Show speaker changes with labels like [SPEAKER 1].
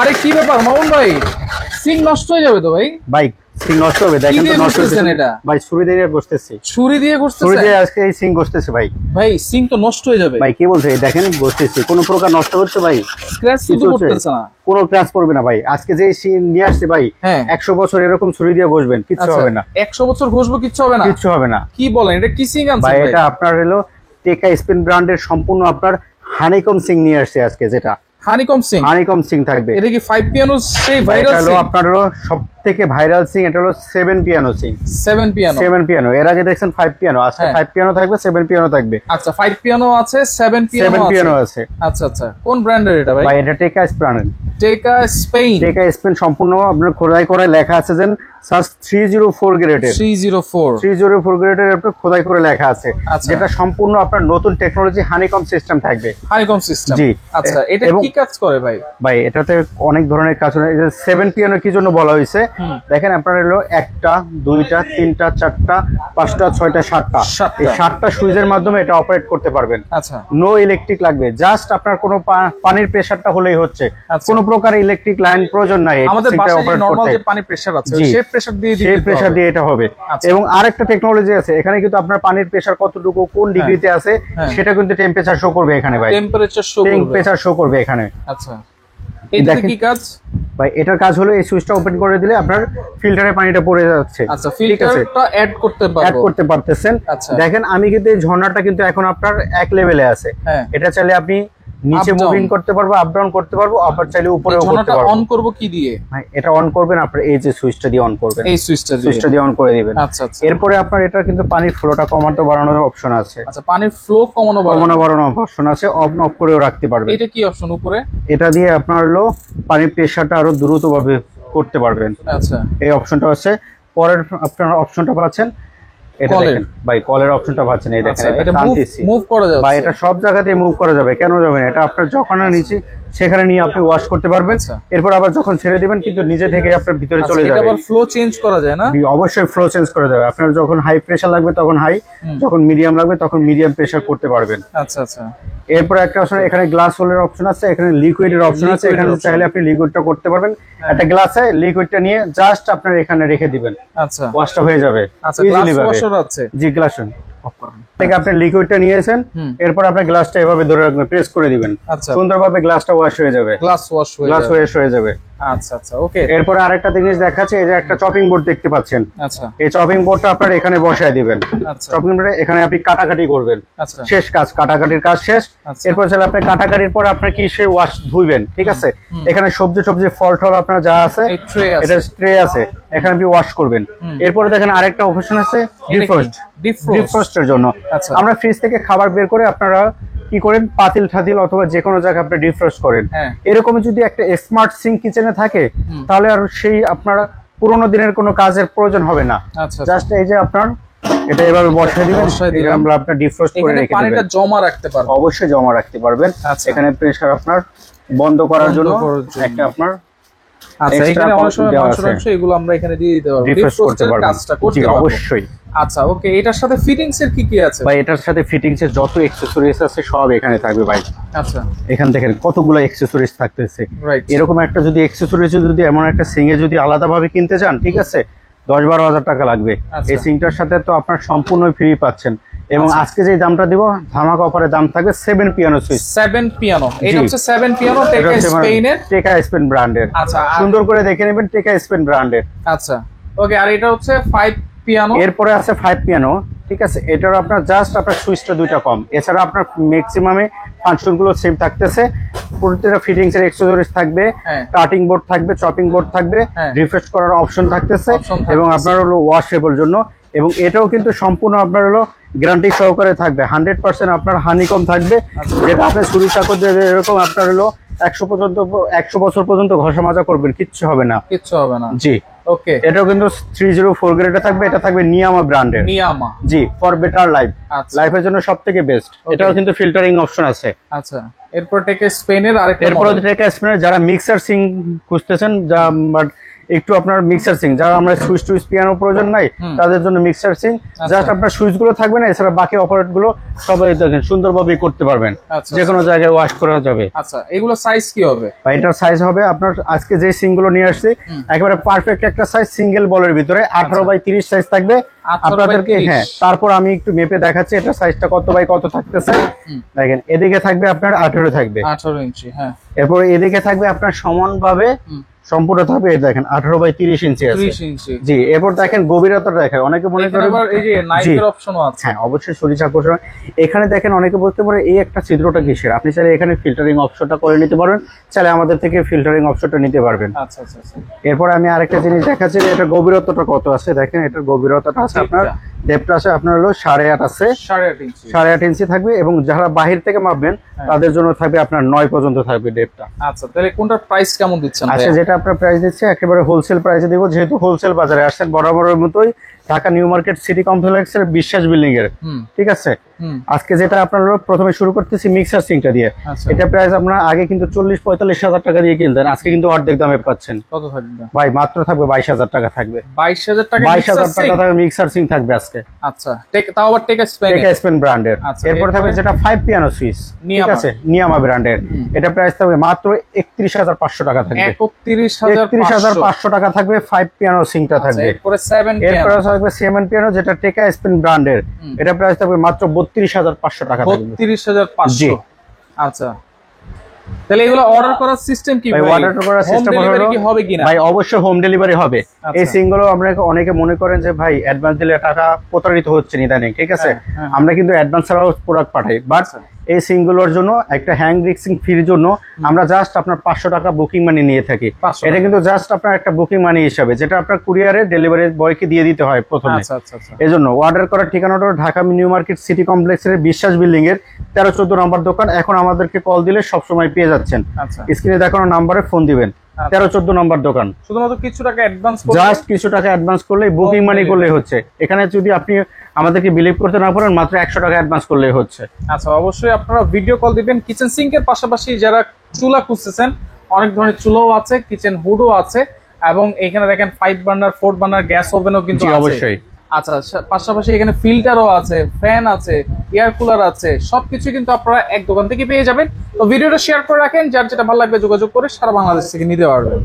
[SPEAKER 1] আরে কি ব্যাপার মামুন ভাই, সিং নষ্ট হয়ে যাবে তো ভাই?
[SPEAKER 2] ভাই সিং নষ্ট হবে, দেখেন তো নষ্ট হচ্ছে
[SPEAKER 1] এটা।
[SPEAKER 2] ভাই ছুরি দিয়ে ঘষতেছি,
[SPEAKER 1] ছুরি দিয়ে ঘষতেছে?
[SPEAKER 2] ছুরি দিয়ে আজকে এই সিং ঘষতেছে ভাই।
[SPEAKER 1] ভাই সিং তো নষ্ট হয়ে যাবে।
[SPEAKER 2] ভাই কি বলছে, দেখেন ঘষতেছি, কোনো প্রকার নষ্ট হচ্ছে ভাই?
[SPEAKER 1] স্ক্র্যাচ শুধু করতেছে না,
[SPEAKER 2] কোনো ক্র্যাশ করবে না ভাই। আজকে যে সিং নিয়ে আসছে ভাই, 100 বছর এরকম ছুরি দিয়ে ঘষবেন, কিচ্ছু হবে না।
[SPEAKER 1] 100 বছর ঘষবো, কিচ্ছু হবে না?
[SPEAKER 2] কিচ্ছু হবে না।
[SPEAKER 1] কি বলেন, এটা কি সিং আনছে
[SPEAKER 2] ভাই? এটা আপনার হলো টেকা স্পিন ব্র্যান্ডের সম্পূর্ণ আপনার হানিকম সিং নিয়ে আসছে আজকে, যেটা
[SPEAKER 1] হানিকম সিং।
[SPEAKER 2] হানিকম সিং থাকবে।
[SPEAKER 1] এটা কি 5 পিয়ানো সেই ভাইরাল সিং?
[SPEAKER 2] আপনার হলো সবথেকে ভাইরাল সিং, এটা হলো 7 পিয়ানো সিং।
[SPEAKER 1] 7 পিয়ানো?
[SPEAKER 2] 7 পিয়ানো। এর আগে দেখছেন 5 পিয়ানো, আজকে 5 পিয়ানো থাকবে, 7 পিয়ানো থাকবে।
[SPEAKER 1] আচ্ছা 5 পিয়ানো আছে, 7
[SPEAKER 2] পিয়ানো আছে।
[SPEAKER 1] আচ্ছা আচ্ছা, কোন ব্র্যান্ডের এটা ভাই?
[SPEAKER 2] ভাই এটা টেকা স্পিন।
[SPEAKER 1] টেকা স্পেন।
[SPEAKER 2] টেকা স্পেন সম্পূর্ণ আপনার খোদাই করে লেখা আছে যেন সাস 304 গ্রেডের। 304 গ্রেডের আপনার খোদাই করে লেখা আছে, যেটা সম্পূর্ণ আপনার নতুন টেকনোলজি হানিকম সিস্টেম থাকবে।
[SPEAKER 1] হানিকম সিস্টেম, জি। আচ্ছা এটা কি কাজ করে ভাই?
[SPEAKER 2] ভাই এটাতে অনেক ধরনের কাজ হয়। 7 পিয়ানো কি জন্য বলা হয়েছে দেখেন, আপনার হলো 1টা 2টা 3টা 4টা 5টা 6টা 7টা, এই 7টা সুইচের মাধ্যমে এটা অপারেট করতে পারবেন।
[SPEAKER 1] আচ্ছা,
[SPEAKER 2] নো ইলেকট্রিক লাগবে, জাস্ট আপনার কোনো পানির প্রেসারটা হলেই হচ্ছে, কোনো প্রকার ইলেকট্রিক লাইন প্রয়োজন নাই।
[SPEAKER 1] আমাদের বাসায় নরমাল যে পানির প্রেসার আছে সেই প্রেসার দিয়ে
[SPEAKER 2] সেই প্রেসার দিয়ে এটা হবে। এবং আরেকটা টেকনোলজি আছে এখানে, কিন্তু আপনার পানির প্রেসার কতটুকু কোন ডিগ্রিতে আছে সেটা কিন্তু টেম্পারেচার শো করবে এখানে ভাই। টেম্পারেচার শো করবে এখানে।
[SPEAKER 1] আচ্ছা, এটা কি কাজ
[SPEAKER 2] ভাই? এটার কাজ হলো এই সুইচটা ওপেন করে দিলে আপনার ফিল্টারে পানিটা পড়ে যাচ্ছে।
[SPEAKER 1] আচ্ছা, ফিল্টারটা অ্যাড করতে
[SPEAKER 2] পারতেছেন। দেখেন আমি কিন্তু এই ঝর্ণাটা কিন্তু এখন আপনার এক লেভেলে আছে, এটা চাইলে আপনি নিচে মুভিং করতে পারবো, আপ ডাউন করতে পারবো, আবার চাইলে উপরেও করতে পারবো।
[SPEAKER 1] অন করব কি দিয়ে
[SPEAKER 2] ভাই? এটা অন করবেন আপনার এই যে সুইচটা দিয়ে অন করবেন,
[SPEAKER 1] এই সুইচটা দিয়ে অন
[SPEAKER 2] করে দিবেন।
[SPEAKER 1] আচ্ছা আচ্ছা,
[SPEAKER 2] এরপরে আপনার এটা কিন্তু পানির ফ্লোটা কমানো বাড়ানোর অপশন আছে।
[SPEAKER 1] আচ্ছা, পানির ফ্লো কমানো
[SPEAKER 2] বাড়ানোর অপশন আছে, অন অফ করেও রাখতে পারবেন।
[SPEAKER 1] এটা কি অপশন উপরে?
[SPEAKER 2] এটা দিয়ে আপনার হলো পানির প্রেসারটা আরো দ্রুতভাবে করতে পারবেন।
[SPEAKER 1] আচ্ছা,
[SPEAKER 2] এই অপশনটা আছে। পরের আপনার অপশনটা পাচ্ছেন, এটা দেখেন ভাই, কলের অপশনটা পাচ্ছেন, এই দেখেন
[SPEAKER 1] এটা মুভ করা যাবে
[SPEAKER 2] ভাই। এটা সব জায়গাতে মুভ করা যাবে, কেন যাবে না? এটা আপনার যখন নিচে সেখানে নিয়ে আপনি ওয়াশ করতে পারবেন। এরপর আবার যখন ছেড়ে দিবেন কিন্তু নিজে থেকে আপনার ভিতরে চলে যাবে।
[SPEAKER 1] এটা আবার ফ্লো চেঞ্জ করা যায় না?
[SPEAKER 2] অবশ্যই ফ্লো চেঞ্জ করা যাবে। আপনার যখন হাই প্রেসার লাগবে তখন হাই, যখন মিডিয়াম লাগবে তখন মিডিয়াম প্রেসার করতে পারবেন।
[SPEAKER 1] আচ্ছা আচ্ছা।
[SPEAKER 2] এরপর একটা অপশন, এখানে গ্লাস হোলের অপশন আছে, এখানে লিকুইডের অপশন আছে। এখানে চাইলে আপনি লিকুইডটা করতে পারবেন। একটা গ্লাসে লিকুইডটা নিয়ে জাস্ট আপনার এখানে রেখে দিবেন,
[SPEAKER 1] আচ্ছা,
[SPEAKER 2] ওয়াশটা হয়ে যাবে।
[SPEAKER 1] আচ্ছা, গ্লাস ওয়াশার আছে? জি,
[SPEAKER 2] গ্লাস থেকে আপনি লিকুইডটা নিয়েছেন, এরপর আপনি গ্লাসটা এভাবে ধরে রাখবেন, প্রেস করে দিবেন, সুন্দরভাবে গ্লাসটা ওয়াশ হয়ে যাবে, গ্লাস হয়ে যাবে।
[SPEAKER 1] আচ্ছা আচ্ছা, ওকে।
[SPEAKER 2] এরপর আরেকটা জিনিস দেখাচ্ছে, এই যে একটা চপিং বোর্ড দেখতে পাচ্ছেন।
[SPEAKER 1] আচ্ছা,
[SPEAKER 2] এই চপিং বোর্ডটা আপনার এখানে বসায় দিবেন। চপিং বোর্ডে এখানে আপনি কাটাকাটি করবেন।
[SPEAKER 1] আচ্ছা,
[SPEAKER 2] শেষ কাজ, কাটাকাটির কাজ শেষ। এরপর চাইলে আপনি কাটাকাটির পর আপনার কি সে ওয়াশ ধুইবেন, ঠিক আছে? এখানে সবজি ফল টল আপনার যা আছে, এটা ট্রে আছে, এখানে আপনি ওয়াশ করবেন। এরপরে দেখেন আরেকটা অপশন আছে ডিফ্রস্টের জন্য। আমরা ফ্রিজ থেকে খাবার বের করে আপনারা কি করেন, পাতিল ঠাতিল অথবা যে কোনো জায়গায় আপনি ডিফ্রস্ট করেন। এরকম যদি একটা স্মার্ট সিঙ্ক কিচেনে থাকে তাহলে আর সেই আপনার পুরোনো দিনের কোনো কাজের প্রয়োজন হবে না। জাস্ট এই যে আপনার এটা এভাবে বসায় দিবেন, আমরা আপনার ডিফ্রস্ট করে রেখে দিবেন।
[SPEAKER 1] পানিটা জমা রাখতে পারবেন?
[SPEAKER 2] অবশ্যই জমা রাখতে পারবেন। এখানে প্রেসার আপনার বন্ধ করার জন্য একটা আপনার
[SPEAKER 1] আচ্ছা, এখানে অনেক সময় মাংস এগুলো আমরা এখানে দিয়ে দিতে পারবো, ডিফ্রস্টের কাজটা করতে পারবো।
[SPEAKER 2] অবশ্যই।
[SPEAKER 1] আচ্ছা, ওকে। এটার সাথে ফিটিংস এর কি আছে
[SPEAKER 2] ভাই? এটার সাথে ফিটিংস এর যত অ্যাকসেসরিজ আছে সব এখানে থাকবে ভাই।
[SPEAKER 1] আচ্ছা,
[SPEAKER 2] এখান দেখেন কতগুলো অ্যাকসেসরিজ থাকতেছে। এরকম একটা যদি অ্যাকসেসরিজ যদি এমন একটা সিঙ্গে যদি আলাদাভাবে কিনতে চান, ঠিক আছে, 10-12 হাজার টাকা লাগবে। এই সিঙ্কটার সাথে তো আপনার সম্পূর্ণ ফ্রি পাচ্ছেন। এবং আজকে যে দামটা দিব, ধামাকা অফারে দাম থাকবে 7 পিয়ানো সুইচ। 7
[SPEAKER 1] পিয়ানো, এটা হচ্ছে 7 পিয়ানো টেকা
[SPEAKER 2] স্পেন ব্র্যান্ডের।
[SPEAKER 1] আচ্ছা,
[SPEAKER 2] সুন্দর করে দেখে নেবেন, টেকা স্পেন ব্র্যান্ডের।
[SPEAKER 1] আচ্ছা, ওকে। আর এটা হচ্ছে 5 পিয়ানো।
[SPEAKER 2] এরপরে আছে 5 পিয়ানো, ঠিক আছে। এটার আপনার জাস্ট আপনার সুইচটা দুইটা কম, এছাড়া আপনার ম্যাক্সিমামে ফাংশন গুলো সেম থাকতেছে। প্রত্যেকটা ফিটিংস এর অ্যাকসেসরিজ থাকবে, কাটিং বোর্ড থাকবে, চপিং বোর্ড থাকবে, রিফ্রেশ করার অপশন থাকতেছে, এবং আপনার হলো ওয়াশেবল জন্য। এবং এটাও কিন্তু সম্পূর্ণ আপনার হলো গ্যারান্টি সহকারে থাকবে, 100% আপনার হানিকম থাকবে, যেটা আপনি ছুরি চাকু দিয়ে এরকম আপনার হলো 100 বছর পর্যন্ত ঘষা মাজা করবেন, কিচ্ছু হবে না। জি, ওকে। এটাও কিন্তু 304 গ্রেডে থাকবে। এটা থাকবে নিয়ামা ব্র্যান্ডের।
[SPEAKER 1] নিয়ামা,
[SPEAKER 2] জি, ফর বেটার লাইফ, লাইফের জন্য সবথেকে বেস্ট। এটাও কিন্তু ফিল্টারিং অপশন আছে।
[SPEAKER 1] আচ্ছা, এরপর টেকা স্পেনের আরেকটা,
[SPEAKER 2] এরপর টেকা স্পেনের যারা মিক্সার সিঙ্ক খুঁজতেছেন, যা বাট একটু আপনার মিক্সার সিং, যারা আমরা সুইচ টুইচ পিয়ানো প্রয়োজন নাই তাদের জন্য মিক্সার সিং, জাস্ট আপনার সুইচ গুলো থাকবে না, এছাড়া বাকি অপারেট গুলো সবাই দেখেন সুন্দরভাবে করতে পারবেন, যে কোনো জায়গায় ওয়াশ করা যাবে।
[SPEAKER 1] আচ্ছা, এগুলো সাইজ কি হবে?
[SPEAKER 2] এটার সাইজ হবে আপনার আজকে যে সিং গুলো নিয়ে আসছে একেবারে পারফেক্ট একটা সাইজ, সিঙ্গেল বলের ভিতরে 18x30 সাইজ থাকবে আপনাদেরকে। হ্যাঁ, তারপর আমি একটু মেপে দেখাচ্ছি এটা সাইজটা কত বাই কত থাকতেছে। দেখেন এদিকে থাকবে আপনার 18 থাকবে,
[SPEAKER 1] 18 ইঞ্চি। হ্যাঁ,
[SPEAKER 2] এরপর এদিকে থাকবে আপনার সমানভাবে সম্পূর্ণ থাকবে, দেখেন 18x30 ইঞ্চি আছে।
[SPEAKER 1] 30 ইঞ্চি।
[SPEAKER 2] জি, এরপর দেখেন গভীরতা দেখেন, অনেকে মনে করে
[SPEAKER 1] এই যে নাইফের অপশনও আছে।
[SPEAKER 2] হ্যাঁ, অবশ্যই সরিষা আকর্ষণ। এখানে দেখেন অনেকে বলতে পারে এই একটা ছিদ্রটা কিসের, আপনি চাইলে এখানে ফিল্টারিং অপশনটা করে নিতে পারবেন, চাইলে আমাদের থেকে ফিল্টারিং অপশনটা নিতে পারবেন।
[SPEAKER 1] আচ্ছা আচ্ছা আচ্ছা।
[SPEAKER 2] এরপর আমি আরেকটা জিনিস দেখাচ্ছি, এটা গভীরতাটা কত আছে। দেখেন এটার গভীরতাটা আছে আপনার, ডেপথ আছে আপনার হলো 8.5 আছে,
[SPEAKER 1] 8.5 ইঞ্চি,
[SPEAKER 2] 8.5 ইঞ্চি থাকবে। এবং যারা বাহির থেকে মাপবেন তাদের জন্য থাকবে আপনার 9 পর্যন্ত থাকবে ডেপথটা।
[SPEAKER 1] আচ্ছা, তাহলে কোনটার প্রাইস কেমন দিচ্ছেন?
[SPEAKER 2] আচ্ছা, যেটা আপনার প্রাইস দিচ্ছে একেবারে হোলসেল প্রাইসে দিব, যেহেতু হোলসেল বাজারে আসছেন বরাবরের মতোই ঢাকা নিউ মার্কেট সিটি কমপ্লেক্সের বিশ্বাস বিল্ডিং এর। ঠিক আছে, আজকে যেটা আপনার প্রথমে শুরু করতেছি মিক্সার সিংটা দিয়ে। এটা প্রাইস আপনার আগে কিন্তু 40-45 হাজার টাকা দিয়ে কিনতেন, আজকে কিন্তু অর্ধেক দামে পাচ্ছেন।
[SPEAKER 1] কত থাকবে
[SPEAKER 2] ভাই? মাত্র থাকবে 22,000 টাকা থাকবে।
[SPEAKER 1] 22,000 টাকা?
[SPEAKER 2] 22,000 টাকা থাকবে মিক্সার সিং থাকবে আজকে।
[SPEAKER 1] আচ্ছা, তাও আবার টেক
[SPEAKER 2] স্পেন ব্র্যান্ডের। এরপর থাকবে যেটা 5 পিয়ানো সুইচ, ঠিক আছে, নিয়ামা ব্র্যান্ডের। এটা প্রাইস থাকবে মাত্র 31,500 টাকা থাকবে। 31,500 টাকা থাকবে 5 পিয়ানো সিংটা থাকবে।
[SPEAKER 1] এরপরে 7
[SPEAKER 2] পিয়ানো যেটা টেকা স্পেন ব্র্যান্ডের, এটা প্রাইস থাকবে মাত্র 32,500 টাকা থাকবে।
[SPEAKER 1] 32,500। আচ্ছা, তাহলে এগুলো অর্ডার করার সিস্টেম কি ভাই?
[SPEAKER 2] অর্ডার করার সিস্টেম
[SPEAKER 1] হবে কিনা
[SPEAKER 2] ভাই? অবশ্যই হোম ডেলিভারি হবে। এই সিঙ্গেল আমরা অনেকে মনে করেন যে ভাই অ্যাডভান্স দিলে টাকা প্রতারিত হচ্ছে ইদানিং, ঠিক আছে, আমরা কিন্তু অ্যাডভান্স ছাড়াও প্রোডাক্ট পাঠাই। বাট এই সিঙ্গুলোর জন্য একটা হ্যাং রিক্সিং ফির জন্য আমরা জাস্ট আপনার 500 টাকা বুকিং মানি নিয়ে থাকি। এটা কিন্তু জাস্ট আপনার একটা বুকিং মানি হিসাবে, যেটা আপনার কুরিয়ারে ডেলিভারি বয়কে দিয়ে দিতে হয় প্রথমে। এই জন্য অর্ডার করার ঠিকানাটা ঢাকা নিউ মার্কেট সিটি কমপ্লেক্সের বিশ্বাস বিল্ডিং এর 13-14 নম্বর দোকান। এখন আমাদেরকে কল দিলে সবসময় পেয়ে যাচ্ছেন, স্ক্রিনে দেখানো নাম্বারে ফোন দিবেন। 13-14 নম্বর দোকান।
[SPEAKER 1] শুধুমাত্র কিছু টাকা অ্যাডভান্স,
[SPEAKER 2] জাস্ট কিছু টাকা অ্যাডভান্স করলেই বুকিং মানি করলেই হচ্ছে। এখানে যদি আপনি আমাদেরকে বিলিভ করতে না পারেন মাত্র 100 টাকা অ্যাডভান্স করলেই হচ্ছে।
[SPEAKER 1] আচ্ছা, অবশ্যই আপনারা ভিডিও কল দিবেন। কিচেন সিঙ্কের পাশাপাশি যারা চুলা খুঁজতেছেন, অনেক ধরনের চুলাও আছে, কিচেন হুডও আছে, এবং এখানে দেখেন 5 বার্নার 4 বার্নার গ্যাস ওভেনও কিন্তু আছে।
[SPEAKER 2] অবশ্যই।
[SPEAKER 1] আচ্ছা, পাশাপাশি এখানে ফিল্টারও আছে, ফ্যান আছে, এয়ার কুলার আছে, সবকিছু কিন্তু আপনারা এক দোকান থেকে পেয়ে যাবেন। তো ভিডিওটা শেয়ার করে রাখেন, যার যেটা ভালো লাগবে যোগাযোগ করে সারা বাংলাদেশ থেকে নিতে পারবেন।